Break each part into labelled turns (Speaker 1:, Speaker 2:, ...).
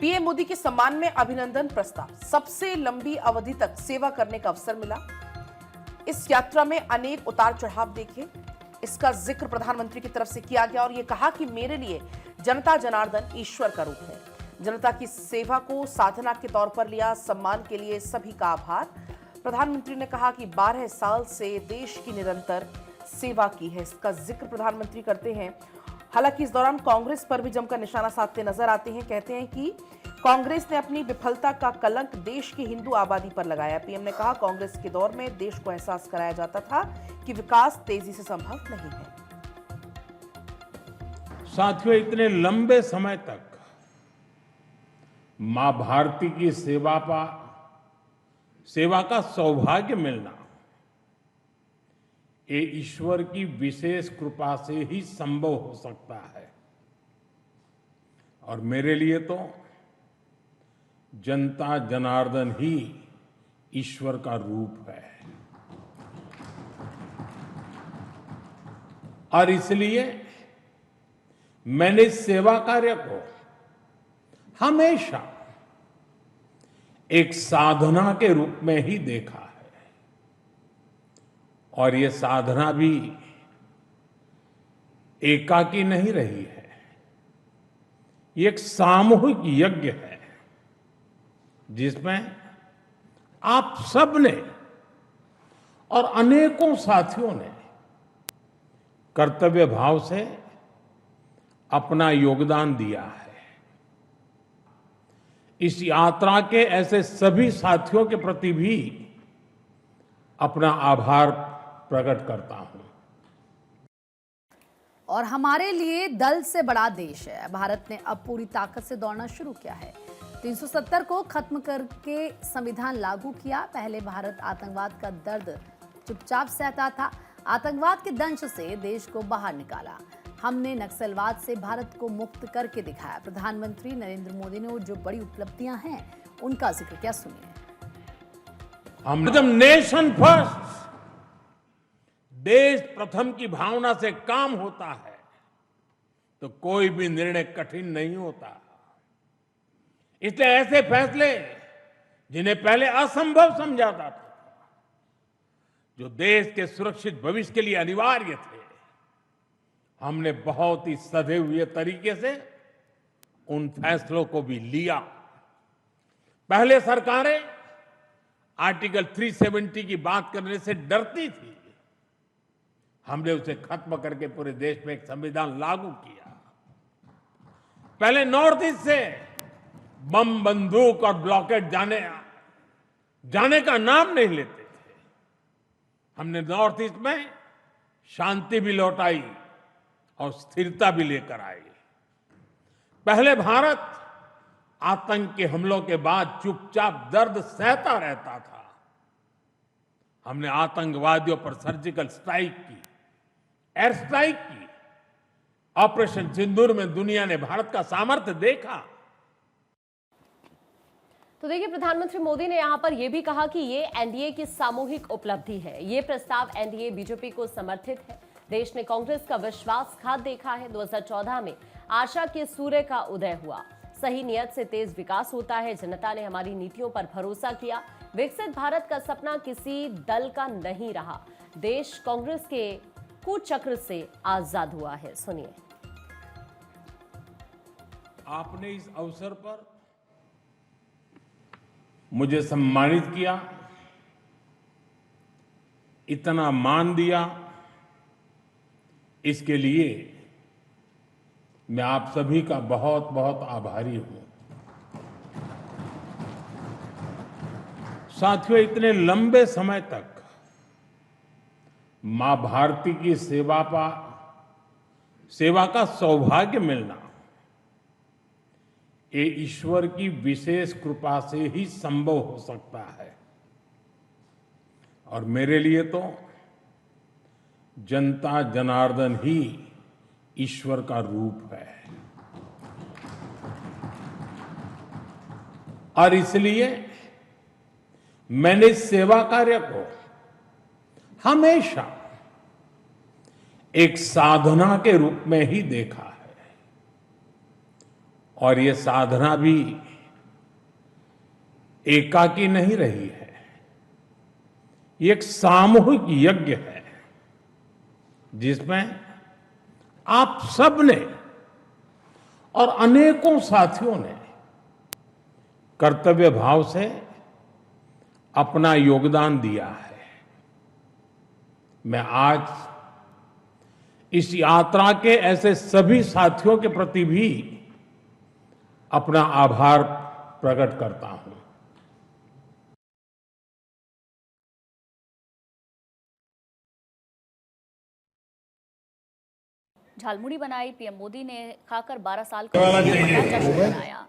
Speaker 1: PM Modi के सम्मान में अभिनंदन प्रस्ताव, सबसे लंबी अवधि तक सेवा करने का अवसर मिला। इस यात्रा में अनेक उतार चढ़ाव देखे। इसका जिक्र प्रधानमंत्री की तरफ से किया गया और यह कहा कि मेरे लिए जनता जनार्दन ईश्वर का रूप है। जनता की सेवा को साधना के तौर पर लिया। सम्मान के लिए सभी का आभार। प्रधानमंत्री ने कहा कि 12 साल से देश की निरंतर सेवा की है। इसका जिक्र प्रधानमंत्री करते हैं। हालांकि इस दौरान कांग्रेस पर भी जमकर निशाना साधते नजर आते हैं। कहते हैं कि कांग्रेस ने अपनी विफलता का कलंक देश की हिंदू आबादी पर लगाया। पीएम ने कहा, कांग्रेस के दौर में देश को एहसास कराया जाता था कि विकास तेजी से संभव नहीं है।
Speaker 2: साथियों, इतने लंबे समय तक मां भारती की सेवा का सौभाग्य मिलना ये ईश्वर की विशेष कृपा से ही संभव हो सकता है। और मेरे लिए तो जनता जनार्दन ही ईश्वर का रूप है। और इसलिए मैंने इस सेवा कार्य को हमेशा एक साधना के रूप में ही देखा है। और ये साधना भी एकाकी नहीं रही है। ये एक सामूहिक यज्ञ है जिसमें आप सब ने और अनेकों साथियों ने कर्तव्य भाव से अपना योगदान दिया है। इस यात्रा के ऐसे सभी साथियों के प्रति भी अपना आभार प्रकट करता हूं।
Speaker 3: और हमारे लिए दल से बड़ा देश है। भारत ने अब पूरी ताकत से दौड़ना शुरू किया है। 370 को खत्म करके संविधान लागू किया। पहले भारत आतंकवाद का दर्द चुपचाप सहता था। आतंकवाद के दंश से देश को बाहर निकाला। हमने नक्सलवाद से भारत को मुक्त करके दिखाया। प्रधानमंत्री नरेंद्र मोदी ने जो बड़ी उपलब्धियां हैं उनका जिक्र क्या, सुनिए।
Speaker 2: हम जब नेशन फर्स्ट, देश प्रथम की भावना से काम होता है तो कोई भी निर्णय कठिन नहीं होता। इसलिए ऐसे फैसले जिन्हें पहले असंभव समझा जाता था, जो देश के सुरक्षित भविष्य के लिए अनिवार्य थे, हमने बहुत ही सधे हुए तरीके से उन फैसलों को भी लिया। पहले सरकारें आर्टिकल 370 की बात करने से डरती थी। हमने उसे खत्म करके पूरे देश में एक संविधान लागू किया। पहले नॉर्थ ईस्ट से बम, बंदूक और ब्लॉकेट जाने का नाम नहीं लेते थे। हमने नॉर्थ ईस्ट में शांति भी लौटाई और स्थिरता भी लेकर आई। पहले भारत आतंक के हमलों के बाद चुपचाप दर्द सहता रहता था। हमने आतंकवादियों पर सर्जिकल स्ट्राइक की, एयर स्ट्राइक की। ऑपरेशन सिंदूर में दुनिया ने भारत का सामर्थ्य देखा।
Speaker 4: तो देखिए, प्रधानमंत्री मोदी ने यहां पर यह भी कहा कि ये एनडीए की सामूहिक उपलब्धि है। ये प्रस्ताव एनडीए बीजेपी को समर्थित है। देश ने कांग्रेस का विश्वासघात देखा है। 2014 में आशा के सूर्य का उदय हुआ। सही नियत से तेज विकास होता है। जनता ने हमारी नीतियों पर भरोसा किया। विकसित भारत का सपना किसी दल का नहीं रहा। देश कांग्रेस के कुचक्र से आजाद हुआ है। सुनिए।
Speaker 2: आपने इस अवसर पर मुझे सम्मानित किया, इतना मान दिया, इसके लिए मैं आप सभी का बहुत बहुत आभारी हूं। साथियों, इतने लंबे समय तक मां भारती की सेवा का सौभाग्य मिलना ये ईश्वर की विशेष कृपा से ही संभव हो सकता है। और मेरे लिए तो जनता जनार्दन ही ईश्वर का रूप है। और इसलिए मैंने इस सेवा कार्य को हमेशा एक साधना के रूप में ही देखा है। और ये साधना भी एकाकी नहीं रही है, ये एक सामूहिक यज्ञ है जिसमें आप सब ने और अनेकों साथियों ने कर्तव्य भाव से अपना योगदान दिया है। मैं आज इस यात्रा के ऐसे सभी साथियों के प्रति भी अपना आभार प्रकट करता हूं।
Speaker 5: झालमुड़ी बनाई, पीएम मोदी ने खाकर 12 साल का जश्न मनाया।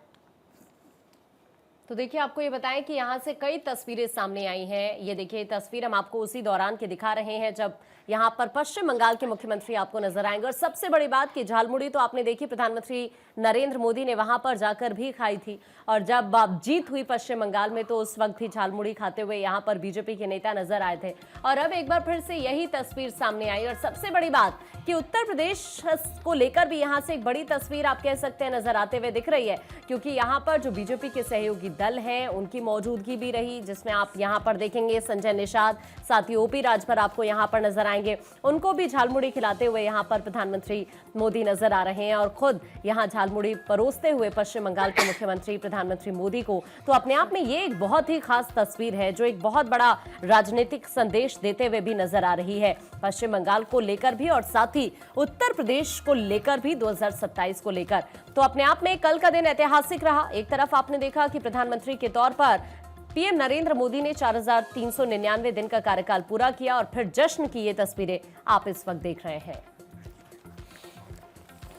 Speaker 4: तो देखिए, आपको ये बताएं कि यहाँ से कई तस्वीरें सामने आई हैं। ये देखिए, तस्वीर हम आपको उसी दौरान के दिखा रहे हैं जब यहाँ पर पश्चिम बंगाल के मुख्यमंत्री आपको नजर आएंगे। और सबसे बड़ी बात कि झालमुड़ी तो आपने देखी, प्रधानमंत्री नरेंद्र मोदी ने वहां पर जाकर भी खाई थी। और जब जीत हुई पश्चिम बंगाल में तो उस वक्त भी झालमुड़ी खाते हुए यहाँ पर बीजेपी के नेता नजर आए थे। और अब एक बार फिर से यही तस्वीर सामने आई। और सबसे बड़ी बात कि उत्तर प्रदेश को लेकर भी यहाँ से एक बड़ी तस्वीर आप कह सकते हैं नजर आते हुए दिख रही है, क्योंकि यहाँ पर जो बीजेपी के सहयोगी दल हैं उनकी मौजूदगी भी रही, जिसमें आप यहाँ पर देखेंगे संजय निषाद, साथ ही ओपी राजभर आपको यहाँ पर नजर आएंगे। उनको भी झालमुड़ी खिलाते हुए यहाँ पर प्रधानमंत्री मोदी नजर आ रहे हैं और खुद यहाँ झालमुड़ी परोसते हुए पश्चिम बंगाल के मुख्यमंत्री प्रधानमंत्री मोदी को। तो अपने आप में ये एक बहुत ही खास तस्वीर है जो एक बहुत बड़ा राजनीतिक संदेश देते हुए भी नजर आ रही है, पश्चिम बंगाल को लेकर भी और साथ ही उत्तर प्रदेश को लेकर भी, 2027 को लेकर। तो अपने आप में कल का दिन ऐतिहासिक रहा। एक तरफ आपने देखा कि प्रधानमंत्री के तौर पर पीएम नरेंद्र मोदी ने 4399 दिन का कार्यकाल पूरा किया और फिर जश्न की ये तस्वीरें आप इस वक्त देख रहे हैं।